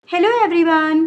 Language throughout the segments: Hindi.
हेलो एवरीवन,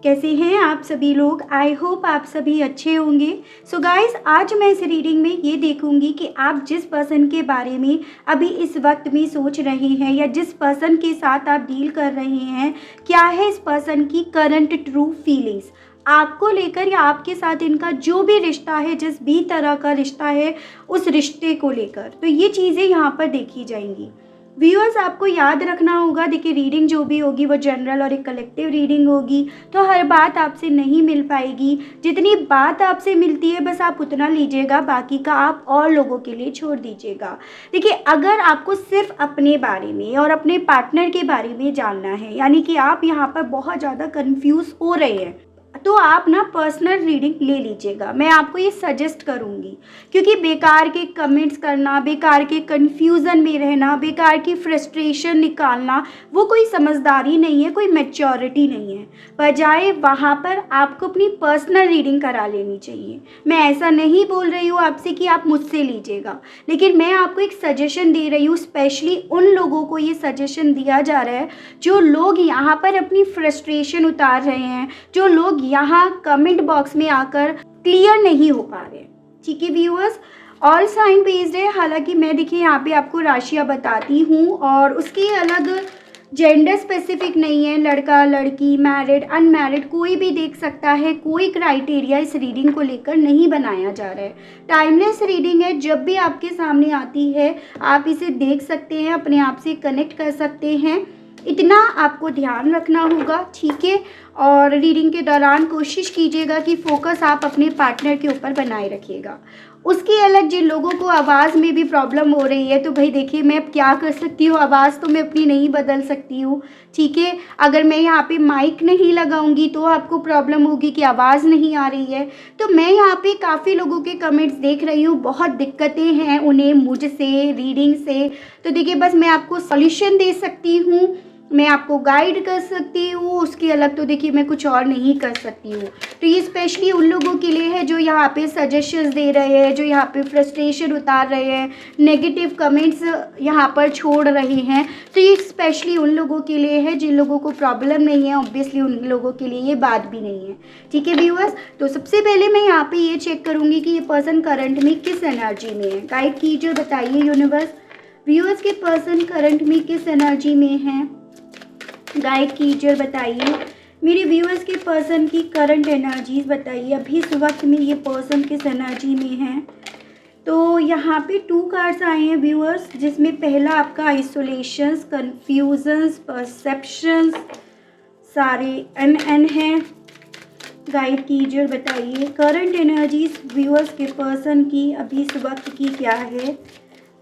कैसे हैं आप सभी लोग। आई होप आप सभी अच्छे होंगे। सो गाइस, आज मैं इस रीडिंग में ये देखूंगी कि आप जिस पर्सन के बारे में अभी इस वक्त में सोच रहे हैं या जिस पर्सन के साथ आप डील कर रहे हैं, क्या है इस पर्सन की करंट ट्रू फीलिंग्स आपको लेकर या आपके साथ इनका जो भी रिश्ता है, जिस भी तरह का रिश्ता है, उस रिश्ते को लेकर। तो ये चीज़ें यहाँ पर देखी जाएंगी। व्यूअर्स, आपको याद रखना होगा, देखिए रीडिंग जो भी होगी वो जनरल और एक कलेक्टिव रीडिंग होगी, तो हर बात आपसे नहीं मिल पाएगी। जितनी बात आपसे मिलती है बस आप उतना लीजिएगा, बाकी का आप और लोगों के लिए छोड़ दीजिएगा। देखिए, अगर आपको सिर्फ अपने बारे में और अपने पार्टनर के बारे में जानना है, यानी कि आप यहाँ पर बहुत ज़्यादा कंफ्यूज हो रहे हैं, तो आप ना पर्सनल रीडिंग ले लीजिएगा। मैं आपको ये सजेस्ट करूँगी, क्योंकि बेकार के कमेंट्स करना, बेकार के कन्फ्यूज़न में रहना, बेकार की फ्रस्ट्रेशन निकालना, वो कोई समझदारी नहीं है, कोई मैच्योरिटी नहीं है। बजाय वहाँ पर आपको अपनी पर्सनल रीडिंग करा लेनी चाहिए। मैं ऐसा नहीं बोल रही हूँ आपसे कि आप मुझसे लीजिएगा, लेकिन मैं आपको एक सजेशन दे रही हूँ। स्पेशली उन लोगों को ये सजेशन दिया जा रहा है जो लोग यहाँ पर अपनी फ्रस्ट्रेशन उतार रहे हैं, जो लोग यहाँ कमेंट बॉक्स में आकर क्लियर नहीं हो पा रहे। ठीक है व्यूअर्स, ऑल साइन बेस्ड है। हालांकि मैं देखिए यहाँ पे आपको राशियाँ बताती हूँ और उसकी अलग जेंडर स्पेसिफिक नहीं है। लड़का लड़की, मैरिड अनमैरिड, कोई भी देख सकता है। कोई क्राइटेरिया इस रीडिंग को लेकर नहीं बनाया जा रहा है। टाइमलेस रीडिंग है, जब भी आपके सामने आती है आप इसे देख सकते हैं, अपने आप से कनेक्ट कर सकते हैं। इतना आपको ध्यान रखना होगा, ठीक है। और रीडिंग के दौरान कोशिश कीजिएगा कि फोकस आप अपने पार्टनर के ऊपर बनाए रखिएगा। उसकी अलग, जिन लोगों को आवाज़ में भी प्रॉब्लम हो रही है, तो भाई देखिए, मैं अब क्या कर सकती हूँ, आवाज़ तो मैं अपनी नहीं बदल सकती हूँ, ठीक है। अगर मैं यहाँ पे माइक नहीं लगाऊंगी तो आपको प्रॉब्लम होगी कि आवाज़ नहीं आ रही है। तो मैं यहाँ पे काफ़ी लोगों के कमेंट्स देख रही हूँ, बहुत दिक्कतें हैं उन्हें मुझसे रीडिंग से। तो देखिए, बस मैं आपको सॉल्यूशन दे सकती हूँ, मैं आपको गाइड कर सकती हूँ, उसकी अलग तो देखिए मैं कुछ और नहीं कर सकती हूँ। तो ये स्पेशली उन लोगों के लिए है जो यहाँ पे सजेशंस दे रहे हैं, जो यहाँ पे फ्रस्ट्रेशन उतार रहे हैं, नेगेटिव कमेंट्स यहाँ पर छोड़ रहे हैं। तो ये स्पेशली उन लोगों के लिए है जिन लोगों को प्रॉब्लम नहीं है। ऑब्वियसली उन लोगों के लिए ये बात भी नहीं है, ठीक है व्यूअर्स। तो सबसे पहले मैं यहाँ पे ये चेक करूँगी कि ये पर्सन करंट में किस एनर्जी में है। गाइड कीजिए, बताइए यूनिवर्स, व्यूअर्स के पर्सन करंट में किस एनर्जी में है। गाइड कीजिए, बताइए मेरे व्यूअर्स के पर्सन की करंट एनर्जीज बताइए। अभी इस वक्त में ये पर्सन किस एनर्जी में है। तो यहाँ पे 2 कार्ड्स आए हैं व्यूअर्स, जिसमें पहला आपका आइसोलेशंस, कन्फ्यूजन्स, परसेप्शंस, सारे एन हैं। गाइड कीजिए, बताइए करंट एनर्जीज व्यूअर्स के पर्सन की अभी इस वक्त की क्या है।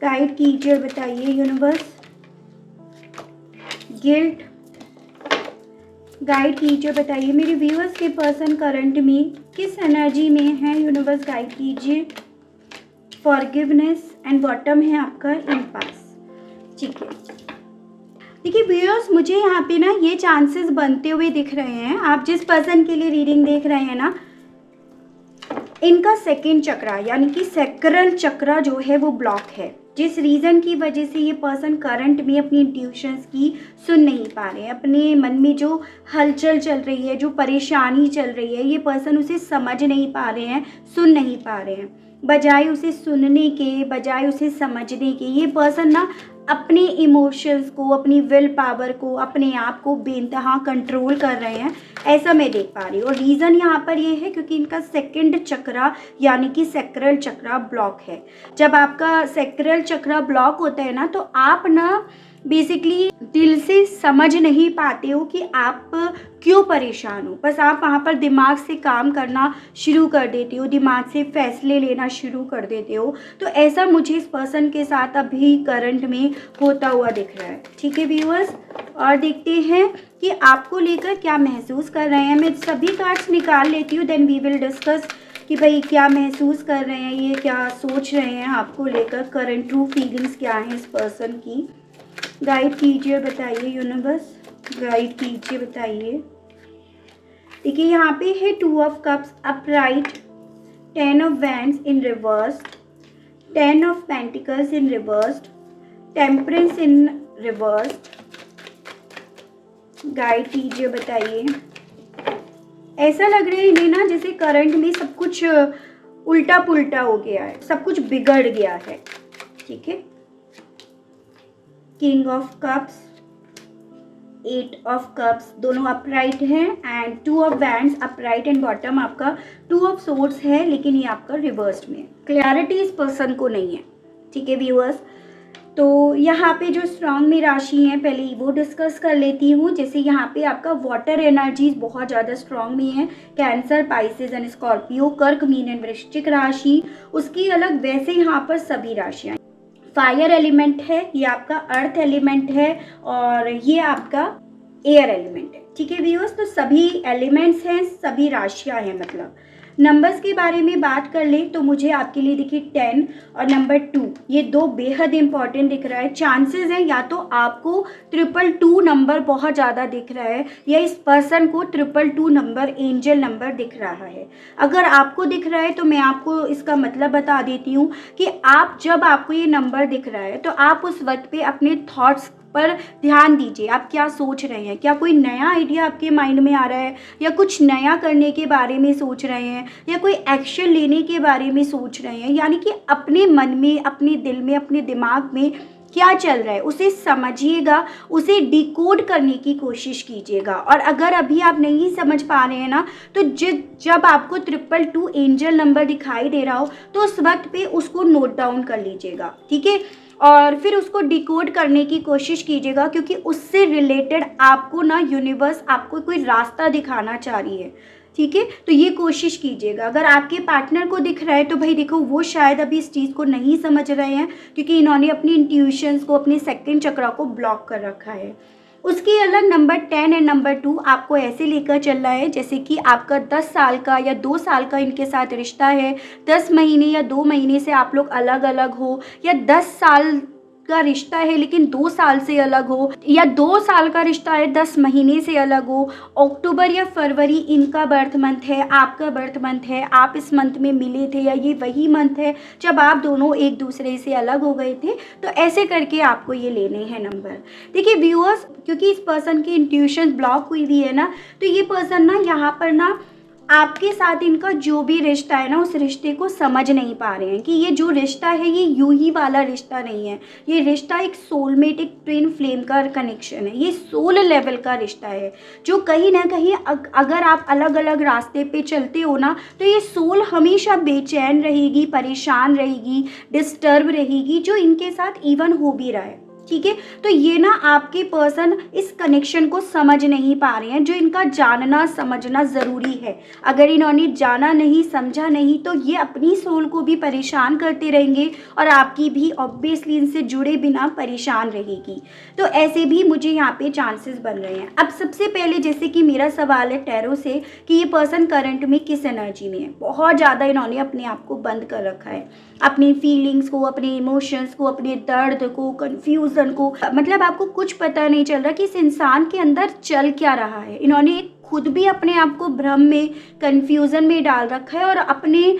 गाइड कीजिए, बताइए यूनिवर्स। गिल्ट। गाइड कीजिए, बताइए मेरे व्यूअर्स के पर्सन करंट में किस एनर्जी में है। यूनिवर्स गाइड कीजिए। फॉरगिवनेस एंड बॉटम है आपका इम्पास, ठीक है। देखिए व्यूअर्स, मुझे यहाँ पे ना ये चांसेस बनते हुए दिख रहे हैं। आप जिस पर्सन के लिए रीडिंग देख रहे हैं ना, इनका सेकंड चक्रा यानी कि सैक्रल चक्रा जो है वो ब्लॉक है। जिस रीज़न की वजह से ये पर्सन करंट में अपनी इंट्यूशंस की सुन नहीं पा रहे हैं, अपने मन में जो हलचल चल रही है, जो परेशानी चल रही है, ये पर्सन उसे समझ नहीं पा रहे हैं, सुन नहीं पा रहे हैं। बजाय उसे सुनने के, बजाय उसे समझने के, ये पर्सन ना अपने इमोशंस को, अपनी विल पावर को, अपने आप को बेइंतहा कंट्रोल कर रहे हैं, ऐसा मैं देख पा रही हूँ। और रीज़न यहाँ पर ये है क्योंकि इनका सेकंड चक्रा यानी कि सैक्रल चक्रा ब्लॉक है। जब आपका सैक्रल चक्रा ब्लॉक होता है ना, तो आप ना बेसिकली दिल से समझ नहीं पाते हो कि आप क्यों परेशान हो। बस आप वहाँ पर दिमाग से काम करना शुरू कर देते हो, दिमाग से फैसले लेना शुरू कर देते हो। तो ऐसा मुझे इस पर्सन के साथ अभी करंट में होता हुआ दिख रहा है, ठीक है व्यूअर्स। और देखते हैं कि आपको लेकर क्या महसूस कर रहे हैं। मैं सभी कार्ड्स निकाल लेती हूँ, देन वी विल डिस्कस कि भाई क्या महसूस कर रहे हैं ये, क्या सोच रहे हैं आपको लेकर, करंट ट्रू फीलिंग्स क्या हैं इस पर्सन की। गाइड कीजिए, बताइए यूनिवर्स। गाइड कीजिए, बताइए। देखिए यहाँ पे है 2 of cups upright, 10 of wands in reversed, 10 of pentacles in reversed, temperance in reversed, guide कीजिए, बताइए। ऐसा लग रहा है इन्हें ना जैसे करंट में सब कुछ उल्टा पुल्टा हो गया है, सब कुछ बिगड़ गया है। ठीक है, king of cups, 8 of cups, दोनों अपराइट हैं, and 2 of wands upright and bottom आपका 2 ऑफ सोर्ड्स है, लेकिन ये आपका रिवर्स्ड में। क्लैरिटी इस पर्सन को नहीं है। ठीक है व्यूअर्स, तो यहाँ पे जो स्ट्रांग में राशि है पहले वो डिस्कस कर लेती हूँ। जैसे यहाँ पे आपका वाटर एनर्जीज बहुत ज़्यादा स्ट्रांग में है, कैंसर, पाइसेस एंड स्कॉर्पियो, कर्क, मीन एंड वृश्चिक राशि। उसकी अलग वैसे यहाँ पर सभी राशियाँ, फायर एलिमेंट है, ये आपका अर्थ एलिमेंट है, और ये आपका एयर एलिमेंट है। ठीक है व्यूअर्स, तो सभी एलिमेंट्स हैं, सभी राशियाँ हैं। मतलब नंबर्स के बारे में बात कर ले तो मुझे आपके लिए देखिए 10 और नंबर 2, ये दो बेहद इंपॉर्टेंट दिख रहा है। चांसेस हैं या तो आपको 222 नंबर बहुत ज़्यादा दिख रहा है, या इस पर्सन को 222 नंबर एंजल नंबर दिख रहा है। अगर आपको दिख रहा है तो मैं आपको इसका मतलब बता देती हूँ कि आप जब आपको ये नंबर दिख रहा है तो आप उस वक्त पे अपने थॉट्स पर ध्यान दीजिए। आप क्या सोच रहे हैं, क्या कोई नया आइडिया आपके माइंड में आ रहा है, या कुछ नया करने के बारे में सोच रहे हैं, या कोई एक्शन लेने के बारे में सोच रहे हैं। यानी कि अपने मन में, अपने दिल में, अपने दिमाग में क्या चल रहा है उसे समझिएगा, उसे डिकोड करने की कोशिश कीजिएगा। और अगर अभी आप नहीं समझ पा रहे हैं ना, तो जब आपको 222 एंजल नंबर दिखाई दे रहा हो तो उस वक्त पे उसको नोट डाउन कर लीजिएगा। ठीक है, और फिर उसको डिकोड करने की कोशिश कीजिएगा, क्योंकि उससे रिलेटेड आपको ना यूनिवर्स आपको कोई रास्ता दिखाना चाह रही है। ठीक है, तो ये कोशिश कीजिएगा। अगर आपके पार्टनर को दिख रहा है तो भाई देखो वो शायद अभी इस चीज़ को नहीं समझ रहे हैं, क्योंकि इन्होंने अपनी इंट्यूशंस को, अपने सेकंड चक्रा को ब्लॉक कर रखा है। उसके अलग नंबर 10 एंड नंबर 2 आपको ऐसे लेकर चल रहा है जैसे कि आपका 10 साल का या 2 साल का इनके साथ रिश्ता है, 10 महीने या 2 महीने से आप लोग अलग अलग हो, या 10 साल का रिश्ता है लेकिन 2 साल से अलग हो, या 2 साल का रिश्ता है 10 महीने से अलग हो। अक्टूबर या फरवरी इनका बर्थ मंथ है, आपका बर्थ मंथ है, आप इस मंथ में मिले थे, या ये वही मंथ है जब आप दोनों एक दूसरे से अलग हो गए थे। तो ऐसे करके आपको ये लेने हैं नंबर। देखिए व्यूअर्स, क्योंकि इस पर्सन की इंट्यूशन ब्लॉक हुई हुई है ना, तो ये पर्सन ना यहाँ पर ना आपके साथ इनका जो भी रिश्ता है ना, उस रिश्ते को समझ नहीं पा रहे हैं कि ये जो रिश्ता है ये यूं ही वाला रिश्ता नहीं है। ये रिश्ता एक सोलमेट, एक ट्विन फ्लेम का कनेक्शन है। ये सोल लेवल का रिश्ता है, जो कहीं ना कहीं अगर आप अलग अलग रास्ते पे चलते हो ना, तो ये सोल हमेशा बेचैन रहेगी, परेशान रहेगी, डिस्टर्ब रहेगी, जो इनके साथ इवन हो भी रहा है। ठीक है, तो ये ना आपके पर्सन इस कनेक्शन को समझ नहीं पा रहे हैं, जो इनका जानना समझना ज़रूरी है। अगर इन्होंने जाना नहीं, समझा नहीं, तो ये अपनी सोल को भी परेशान करते रहेंगे, और आपकी भी ऑब्वियसली इनसे जुड़े बिना परेशान रहेगी। तो ऐसे भी मुझे यहाँ पे चांसेस बन रहे हैं। अब सबसे पहले जैसे कि मेरा सवाल है टैरो से कि ये पर्सन करंट में किस एनर्जी में है। बहुत ज़्यादा इन्होंने अपने आप को बंद कर रखा है, अपनी फीलिंग्स को, अपने इमोशंस को, अपने दर्द को, कंफ्यूजन को। मतलब आपको कुछ पता नहीं चल रहा कि इस इंसान के अंदर चल क्या रहा है। इन्होंने खुद भी अपने आप को भ्रम में, कंफ्यूजन में डाल रखा है, और अपने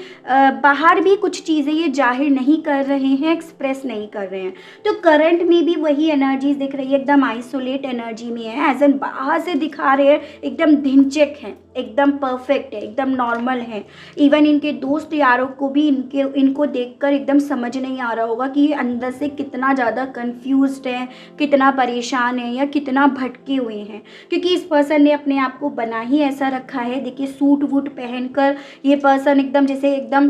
बाहर भी कुछ चीज़ें ये जाहिर नहीं कर रहे हैं, एक्सप्रेस नहीं कर रहे हैं। तो करंट में भी वही एनर्जीज दिख रही है, एकदम आइसोलेट एनर्जी में है, एज एन बाहर से दिखा रहे हैं एकदम धिनचक है, एकदम परफेक्ट है, एकदम नॉर्मल है। इवन इनके दोस्त यारों को भी इनको देखकर एकदम समझ नहीं आ रहा होगा कि ये अंदर से कितना ज़्यादा कंफ्यूज्ड है, कितना परेशान है, या कितना भटके हुए हैं, क्योंकि इस पर्सन ने अपने आप को बना ही ऐसा रखा है। देखिए सूट वूट पहनकर ये पर्सन एकदम जैसे एकदम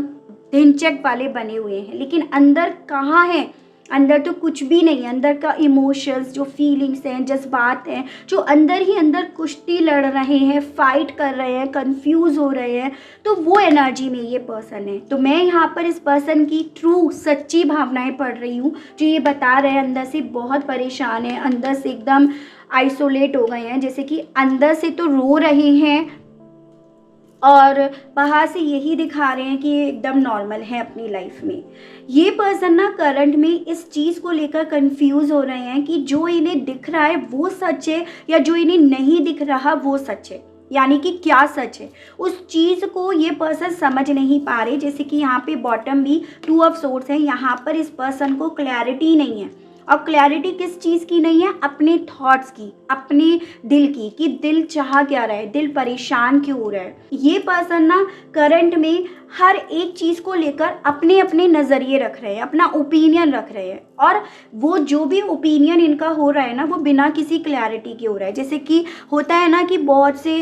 ढिनचक वाले बने हुए हैं, लेकिन अंदर कहाँ है? अंदर तो कुछ भी नहीं है। अंदर का इमोशंस, जो फीलिंग्स हैं, जज्बात हैं, जो अंदर ही अंदर कुश्ती लड़ रहे हैं, फाइट कर रहे हैं, कंफ्यूज हो रहे हैं, तो वो एनर्जी में ये पर्सन है। तो मैं यहाँ पर इस पर्सन की ट्रू सच्ची भावनाएं पढ़ रही हूँ, जो ये बता रहे हैं अंदर से बहुत परेशान है, अंदर से एकदम आइसोलेट हो गए हैं, जैसे कि अंदर से तो रो रहे हैं और बाहर से यही दिखा रहे हैं कि ये एकदम नॉर्मल है अपनी लाइफ में। ये पर्सन ना करंट में इस चीज़ को लेकर कंफ्यूज हो रहे हैं कि जो इन्हें दिख रहा है वो सच है, या जो इन्हें नहीं दिख रहा वो सच है। यानी कि क्या सच है, उस चीज़ को ये पर्सन समझ नहीं पा रहे। जैसे कि यहाँ पे बॉटम भी 2 ऑफ सोर्ड्स है, यहाँ पर इस पर्सन को क्लैरिटी नहीं है। और क्लैरिटी किस चीज़ की नहीं है? अपने थॉट्स की, अपने दिल की, कि दिल चाह क्या रहा है, दिल परेशान क्यों हो रहा है। ये पर्सन ना करंट में हर एक चीज़ को लेकर अपने अपने नज़रिए रख रहे हैं, अपना ओपिनियन रख रहे हैं, और वो जो भी ओपिनियन इनका हो रहा है ना, वो बिना किसी क्लैरिटी के हो रहा है। जैसे कि होता है ना कि बहुत से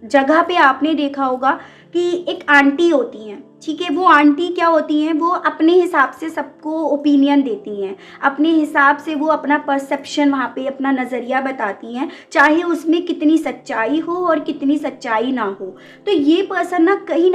जगह पे आपने देखा होगा कि एक आंटी होती हैं, ठीक है, वो आंटी क्या होती हैं, वो अपने हिसाब से सबको ओपिनियन देती हैं, अपने हिसाब से वो अपना परसेप्शन वहाँ पे अपना नज़रिया बताती हैं, चाहे उसमें कितनी सच्चाई हो और कितनी सच्चाई ना हो। तो ये पर्सन ना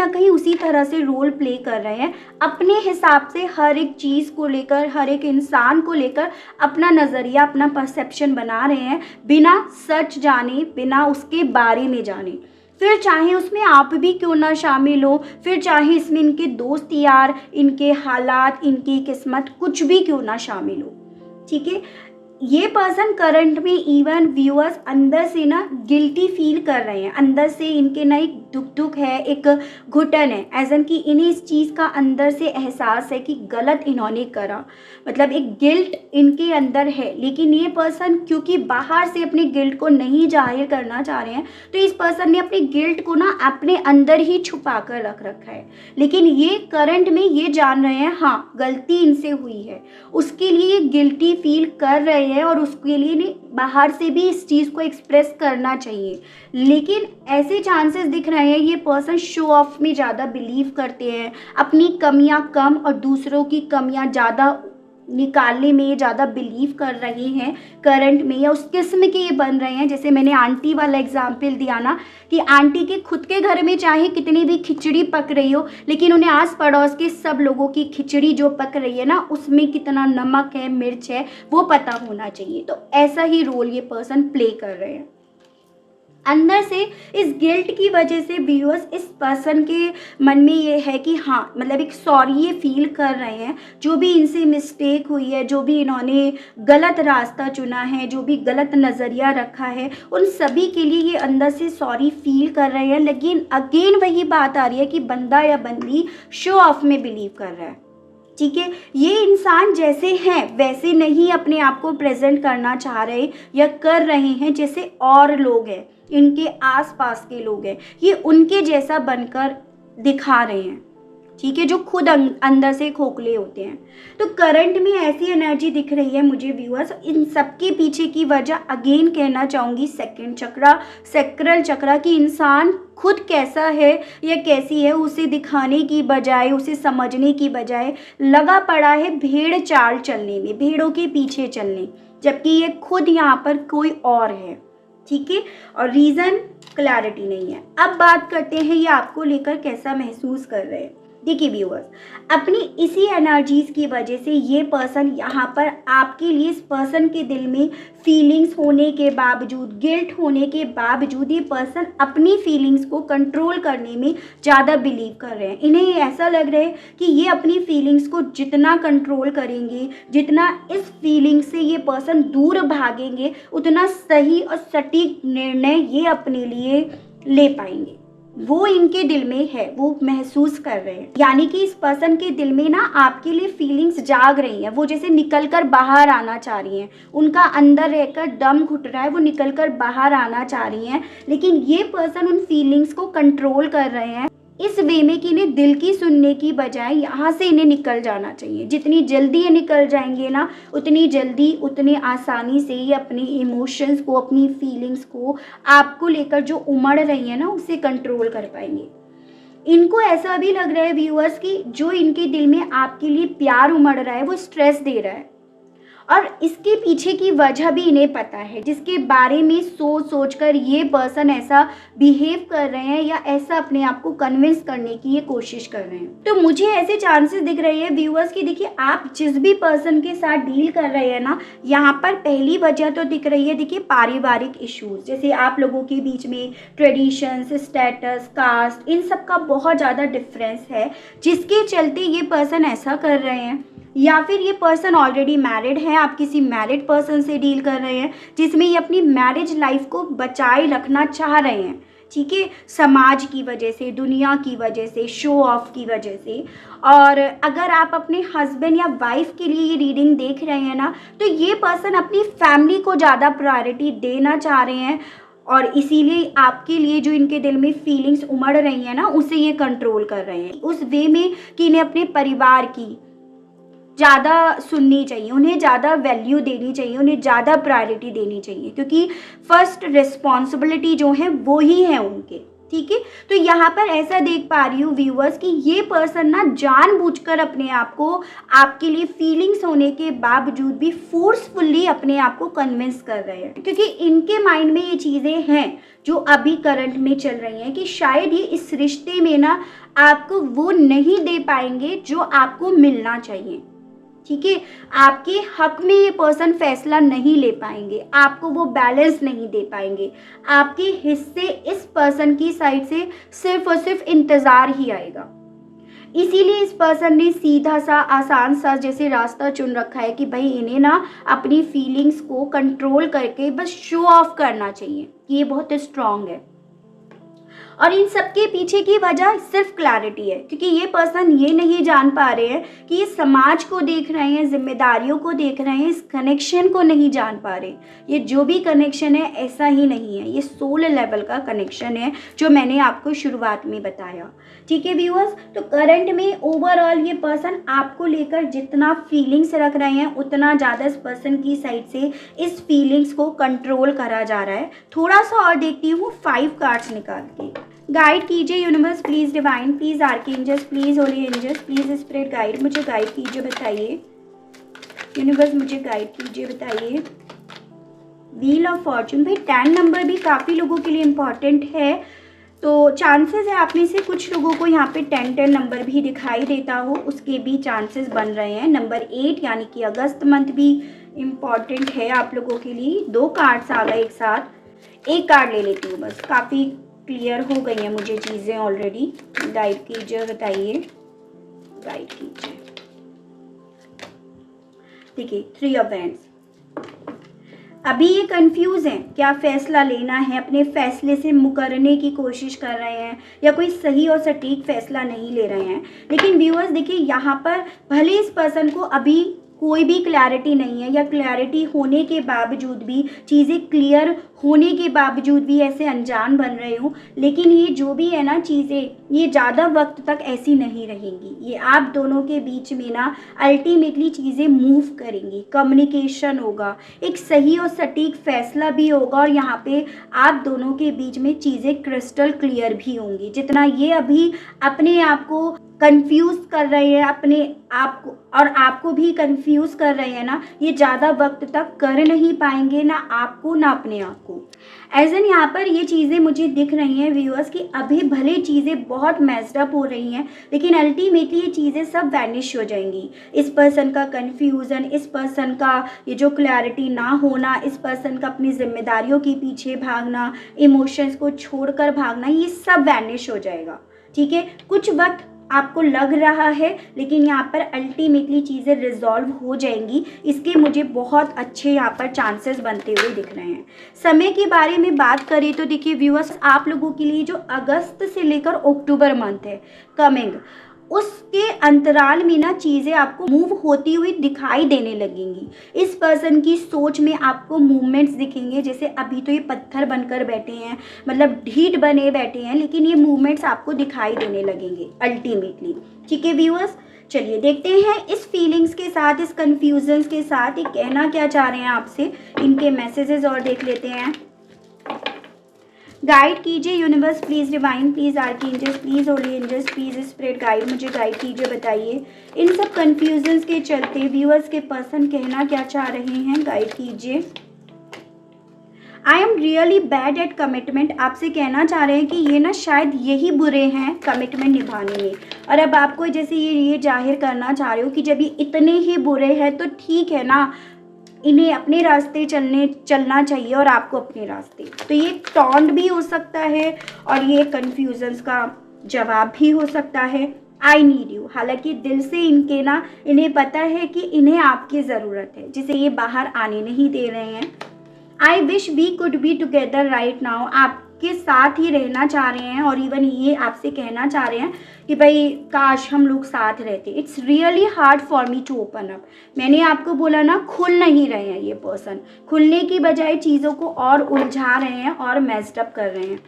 कहीं उसी तरह से रोल प्ले कर रहे हैं, अपने हिसाब से हर एक चीज़ को लेकर, हर एक इंसान को लेकर अपना नज़रिया, अपना परसेप्शन बना रहे हैं, बिना सच जाने, बिना उसके बारे में जाने। फिर चाहे उसमें आप भी क्यों ना शामिल हो, फिर चाहे इसमें इनके दोस्त यार, इनके हालात, इनकी किस्मत कुछ भी क्यों ना शामिल हो, ठीक है। ये पर्सन करंट में इवन व्यूअर्स अंदर से ना गिल्टी फील कर रहे हैं, अंदर से इनके ना एक दुख है, एक घुटन है, एज एन कि इन्हें इस चीज़ का अंदर से एहसास है कि गलत इन्होंने करा, मतलब एक गिल्ट इनके अंदर है। लेकिन ये पर्सन क्योंकि बाहर से अपने गिल्ट को नहीं जाहिर करना चाह रहे हैं, तो इस पर्सन ने अपने गिल्ट को ना अपने अंदर ही छुपा कर रख रखा है। लेकिन ये करंट में ये जान रहे हैं, हाँ गलती इनसे हुई है, उसके लिए गिल्टी फील कर रहे हैं, और उसके लिए नहीं बाहर से भी इस चीज़ को एक्सप्रेस करना चाहिए। लेकिन ऐसे चांसेस दिख रहे हैं, ये पर्सन शो ऑफ में ज़्यादा बिलीव करते हैं, अपनी कमियां कम और दूसरों की कमियां ज़्यादा निकालने में ये ज़्यादा बिलीव कर रहे हैं करंट में, या उस किस्म के ये बन रहे हैं। जैसे मैंने आंटी वाला एग्जाम्पल दिया ना, कि आंटी के खुद के घर में चाहे कितनी भी खिचड़ी पक रही हो, लेकिन उन्हें आस पड़ोस के सब लोगों की खिचड़ी जो पक रही है ना, उसमें कितना नमक है, मिर्च है, वो पता होना चाहिए। तो ऐसा ही रोल ये पर्सन प्ले कर रहे हैं। अंदर से इस गिल्ट की वजह से व्यूअर्स इस पर्सन के मन में ये है कि हाँ, मतलब एक सॉरी ये फील कर रहे हैं, जो भी इनसे मिस्टेक हुई है, जो भी इन्होंने गलत रास्ता चुना है, जो भी गलत नज़रिया रखा है, उन सभी के लिए ये अंदर से सॉरी फील कर रहे हैं। लेकिन अगेन वही बात आ रही है कि बंदा या बंदी शो ऑफ में बिलीव कर रहा है, ठीक है। ये इंसान जैसे हैं वैसे नहीं अपने आप को प्रेजेंट करना चाह रहे या कर रहे हैं, जैसे और लोग हैं, इनके आसपास के लोग हैं, ये उनके जैसा बनकर दिखा रहे हैं, ठीक है, जो खुद अंदर से खोखले होते हैं। तो करंट में ऐसी एनर्जी दिख रही है मुझे व्यूअर्स। इन सबके पीछे की वजह अगेन कहना चाहूँगी सेकंड चक्रा, सैक्रल चक्रा, कि इंसान खुद कैसा है या कैसी है उसे दिखाने की बजाय, उसे समझने की बजाय लगा पड़ा है भेड़ चाल चलने में, भेड़ों के पीछे चलने, जबकि ये खुद यहाँ पर कोई और है, ठीक है। और रीज़न क्लैरिटी नहीं है। अब बात करते हैं ये आपको लेकर कैसा महसूस कर रहे हैं। देखिए व्यूअर्स, अपनी इसी एनर्जीज की वजह से ये पर्सन यहाँ पर आपके लिए, इस पर्सन के दिल में फीलिंग्स होने के बावजूद, गिल्ट होने के बावजूद, ये पर्सन अपनी फीलिंग्स को कंट्रोल करने में ज़्यादा बिलीव कर रहे हैं। इन्हें ऐसा लग रहा है कि ये अपनी फीलिंग्स को जितना कंट्रोल करेंगे, जितना इस फीलिंग से ये पर्सन दूर भागेंगे, उतना सही और सटीक निर्णय ये अपने लिए ले पाएंगे। वो इनके दिल में है, वो महसूस कर रहे हैं। यानी कि इस पर्सन के दिल में ना आपके लिए फीलिंग्स जाग रही हैं, वो जैसे निकलकर बाहर आना चाह रही हैं, उनका अंदर रहकर दम घुट रहा है, वो निकलकर बाहर आना चाह रही हैं। लेकिन ये पर्सन उन फीलिंग्स को कंट्रोल कर रहे हैं इस वे में कि इन्हें दिल की सुनने की बजाय यहाँ से इन्हें निकल जाना चाहिए। जितनी जल्दी ये निकल जाएंगे ना, उतनी जल्दी, उतनी आसानी से ये अपने इमोशंस को, अपनी फीलिंग्स को आपको लेकर जो उमड़ रही है ना, उसे कंट्रोल कर पाएंगे। इनको ऐसा भी लग रहा है व्यूअर्स कि जो इनके दिल में आपके लिए प्यार उमड़ रहा है, वो स्ट्रेस दे रहा है, और इसके पीछे की वजह भी इन्हें पता है, जिसके बारे में सोच कर ये पर्सन ऐसा बिहेव कर रहे हैं या ऐसा अपने आप को कन्विंस करने की ये कोशिश कर रहे हैं। तो मुझे ऐसे चांसेस दिख रहे हैं व्यूअर्स कि देखिए, आप जिस भी पर्सन के साथ डील कर रहे हैं ना, यहाँ पर पहली वजह तो दिख रही है, देखिए पारिवारिक इश्यूज, जैसे आप लोगों के बीच में ट्रेडिशंस, स्टेटस, कास्ट, इन सब का बहुत ज़्यादा डिफरेंस है, जिसके चलते ये पर्सन ऐसा कर रहे हैं। या फिर ये पर्सन ऑलरेडी मैरिड है, आप किसी मैरिड पर्सन से डील कर रहे हैं जिसमें ये अपनी मैरिज लाइफ को बचाए रखना चाह रहे हैं, ठीक है, समाज की वजह से, दुनिया की वजह से, शो ऑफ की वजह से। और अगर आप अपने हस्बैंड या वाइफ के लिए ये रीडिंग देख रहे हैं ना, तो ये पर्सन अपनी फैमिली को ज़्यादा प्रायोरिटी देना चाह रहे हैं, और इसीलिए आपके लिए जो इनके दिल में फीलिंग्स उमड़ रही हैं ना, उसे ये कंट्रोल कर रहे हैं उस वे में कि इन्हें अपने परिवार की ज़्यादा सुननी चाहिए, उन्हें ज़्यादा वैल्यू देनी चाहिए, उन्हें ज़्यादा प्रायोरिटी देनी चाहिए, क्योंकि फर्स्ट रिस्पॉन्सिबिलिटी जो है वो ही है उनके। ठीक है, तो यहाँ पर ऐसा देख पा रही हूँ व्यूअर्स कि ये पर्सन ना जानबूझकर अपने आप को आपके लिए फीलिंग्स होने के बावजूद भी फोर्सफुली अपने आप को कन्विंस कर रहे हैं, क्योंकि इनके माइंड में ये चीज़ें हैं जो अभी करंट में चल रही हैं कि शायद ये इस रिश्ते में ना आपको वो नहीं दे पाएंगे जो आपको मिलना चाहिए। ठीक है, आपके हक में ये पर्सन फैसला नहीं ले पाएंगे, आपको वो बैलेंस नहीं दे पाएंगे, आपके हिस्से इस पर्सन की साइड से सिर्फ और सिर्फ इंतज़ार ही आएगा। इसीलिए इस पर्सन ने सीधा सा आसान सा जैसे रास्ता चुन रखा है कि भाई इन्हें ना अपनी फीलिंग्स को कंट्रोल करके बस शो ऑफ करना चाहिए, ये बहुत स्ट्रांग है। और इन सब के पीछे की वजह सिर्फ क्लैरिटी है, क्योंकि ये पर्सन ये नहीं जान पा रहे हैं कि ये समाज को देख रहे हैं, जिम्मेदारियों को देख रहे हैं, इस कनेक्शन को नहीं जान पा रहे। ये जो भी कनेक्शन है ऐसा ही नहीं है, ये सोल लेवल का कनेक्शन है जो मैंने आपको शुरुआत में बताया। ठीक है व्यूअर्स, तो करंट में ओवरऑल ये पर्सन आपको लेकर जितना फीलिंग्स रख रहे हैं उतना ज़्यादा इस पर्सन की साइड से इस फीलिंग्स को कंट्रोल करा जा रहा है। थोड़ा सा और देखती हूँ 5 कार्ड्स निकाल के। गाइड कीजिए universe, please divine, please archangels, please holy angels, please spirit guide, मुझे गाइड कीजिए, बताइए यूनिवर्स, मुझे गाइड कीजिए, बताइए। व्हील ऑफ फॉर्चून, भाई 10 नंबर भी काफ़ी लोगों के लिए इम्पॉर्टेंट है, तो चांसेस है आप में से कुछ लोगों को यहाँ पे 10 नंबर भी दिखाई देता हो, उसके भी चांसेस बन रहे हैं। नंबर 8 यानी कि अगस्त मंथ भी इम्पॉर्टेंट है आप लोगों के लिए। 2 कार्ड्स आ गए एक साथ, एक कार्ड ले लेती हूँ बस, काफ़ी क्लियर हो गई हैं मुझे चीज़ें ऑलरेडी। गाइड कीजिए, बताइए, गाइड कीजिए। देखिए 3 ऑफ वैंड्स, अभी ये कंफ्यूज हैं, क्या फैसला लेना है, अपने फैसले से मुकरने की कोशिश कर रहे हैं या कोई सही और सटीक फैसला नहीं ले रहे हैं। लेकिन व्यूअर्स देखिए, यहाँ पर भले इस पर्सन को अभी कोई भी क्लैरिटी नहीं है या क्लैरिटी होने के बावजूद भी, चीज़ें क्लियर होने के बावजूद भी ऐसे अनजान बन रहे हो, लेकिन ये जो भी है ना चीज़ें, ये ज़्यादा वक्त तक ऐसी नहीं रहेंगी। ये आप दोनों के बीच में ना अल्टीमेटली चीज़ें मूव करेंगी, कम्युनिकेशन होगा, एक सही और सटीक फैसला भी होगा, और यहाँ पे आप दोनों के बीच में चीज़ें क्रिस्टल क्लियर भी होंगी। जितना ये अभी अपने आप को कंफ्यूज कर रहे हैं, अपने आप को और आपको भी कंफ्यूज कर रहे हैं ना, ये ज़्यादा वक्त तक कर नहीं पाएंगे, ना आपको ना अपने आप को। एज एन यहाँ पर ये चीज़ें मुझे दिख रही हैं व्यूअर्स कि अभी भले चीज़ें बहुत मैस्ड अप हो रही हैं, लेकिन अल्टीमेटली ये चीज़ें सब वैनिश हो जाएंगी। इस पर्सन का कन्फ्यूज़न, इस पर्सन का ये जो क्लैरिटी ना होना, इस पर्सन का अपनी जिम्मेदारियों के पीछे भागना, इमोशंस को छोड़कर भागना, ये सब वैनिश हो जाएगा। ठीक है, कुछ वक्त आपको लग रहा है, लेकिन यहाँ पर अल्टीमेटली चीज़ें रिजॉल्व हो जाएंगी, इसके मुझे बहुत अच्छे यहाँ पर चांसेस बनते हुए दिख रहे हैं। समय के बारे में बात करें तो देखिए व्यूअर्स, आप लोगों के लिए जो अगस्त से लेकर अक्टूबर मंथ है कमिंग, उसके अंतराल में ना चीज़ें आपको मूव होती हुई दिखाई देने लगेंगी। इस पर्सन की सोच में आपको मूवमेंट्स दिखेंगे, जैसे अभी तो ये पत्थर बनकर बैठे हैं, मतलब ढीठ बने बैठे हैं, लेकिन ये मूवमेंट्स आपको दिखाई देने लगेंगे अल्टीमेटली। ठीक है व्यूअर्स, चलिए देखते हैं इस फीलिंग्स के साथ, इस कन्फ्यूजन्स के साथ ये कहना क्या चाह रहे हैं आपसे, इनके मैसेजेस और देख लेते हैं। गाइड कीजिए universe, please divine, please archangels, please holy angels, please spirit guide, मुझे गाइड कीजिए, बताइए इन सब कन्फ्यूजन्स के चलते व्यूअर्स के पर्सन कहना क्या चाह रहे हैं, गाइड कीजिए। I am really bad at commitment, आपसे कहना चाह रहे हैं कि ये ना शायद यही बुरे हैं कमिटमेंट निभाने में, और अब आपको जैसे ये जाहिर करना चाह रहे हो कि जब ये इतने ही बुरे हैं तो ठीक है ना, इन्हें अपने रास्ते चलना चाहिए और आपको अपने रास्ते। तो ये टॉन्ट भी हो सकता है और ये कन्फ्यूजन्स का जवाब भी हो सकता है। आई नीड यू, हालांकि दिल से इन्हें पता है कि इन्हें आपकी ज़रूरत है, जिसे ये बाहर आने नहीं दे रहे हैं। I wish we could be together right now, आप आपके साथ ही रहना चाह रहे हैं और इवन ये आपसे कहना चाह रहे हैं कि भाई काश हम लोग साथ रहते। It's really hard for me to open up. मैंने आपको बोला ना, खुल नहीं रहे हैं ये पर्सन, खुलने की बजाय चीज़ों को और उलझा रहे हैं और मेस्ड अप कर रहे हैं।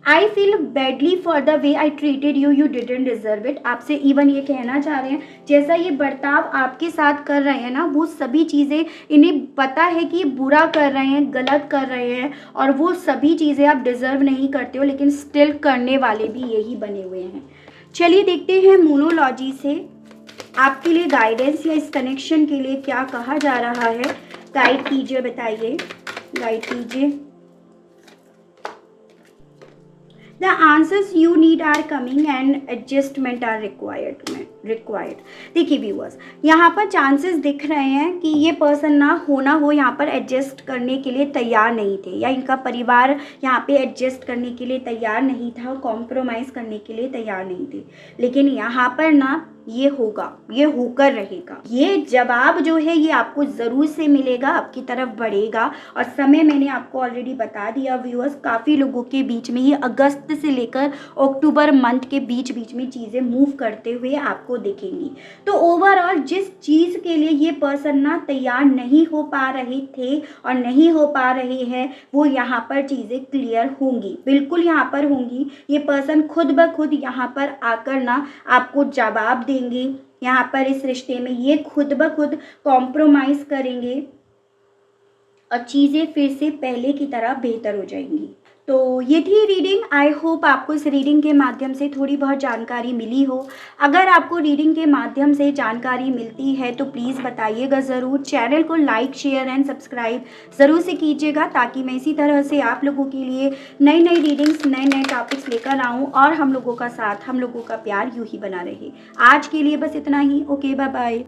I feel badly for the way I treated you, you didn't deserve it. आपसे इवन ये कहना चाह रहे हैं जैसा ये बर्ताव आपके साथ कर रहे हैं ना, वो सभी चीज़ें इन्हें पता है कि बुरा कर रहे हैं, गलत कर रहे हैं, और वो सभी चीज़ें आप डिज़र्व नहीं करते हो, लेकिन स्टिल करने वाले भी यही बने हुए हैं। चलिए देखते हैं मोनोलॉजी से आपके लिए गाइडेंस या इस कनेक्शन के लिए क्या कहा जा रहा है। गाइड कीजिए, बताइए, गाइड कीजिए। The answers you need are coming and adjustment are required। देखिए व्यूअर्स, यहाँ पर चांसेस दिख रहे हैं कि ये पर्सन ना हो यहाँ पर एडजस्ट करने के लिए तैयार नहीं थे, या इनका परिवार यहाँ पे एडजस्ट करने के लिए तैयार नहीं था, कॉम्प्रोमाइज़ करने के लिए तैयार नहीं थे। लेकिन यहाँ पर ना ये होगा, ये होकर रहेगा। ये जवाब जो है ये आपको ज़रूर से मिलेगा, आपकी तरफ बढ़ेगा। और समय मैंने आपको ऑलरेडी बता दिया व्यूअर्स, काफ़ी लोगों के बीच में ये अगस्त से लेकर अक्टूबर मंथ के बीच में चीज़ें मूव करते हुए आपको दिखेंगी। तो ओवरऑल जिस चीज़ के लिए ये पर्सन ना तैयार नहीं हो पा रहे थे और नहीं हो पा रहे हैं, वो यहाँ पर चीज़ें क्लियर होंगी, बिल्कुल यहाँ पर होंगी। ये पर्सन खुद ब खुद यहाँ पर आकर ना आपको जवाब देंगे। यहाँ पर इस रिश्ते में ये खुद ब खुद कॉम्प्रोमाइज़ करेंगे और चीज़ें फिर से पहले की तरह बेहतर हो जाएंगी। तो ये थी रीडिंग। आई होप आपको इस रीडिंग के माध्यम से थोड़ी बहुत जानकारी मिली हो। अगर आपको रीडिंग के माध्यम से जानकारी मिलती है तो प्लीज़ बताइएगा ज़रूर। चैनल को लाइक, शेयर एंड सब्सक्राइब ज़रूर से कीजिएगा, ताकि मैं इसी तरह से आप लोगों के लिए नई नई रीडिंग्स, नए नए टॉपिक्स लेकर आऊँ और हम लोगों का साथ, हम लोगों का प्यार यूँ ही बना रहे। आज के लिए बस इतना ही। Okay, bye bye.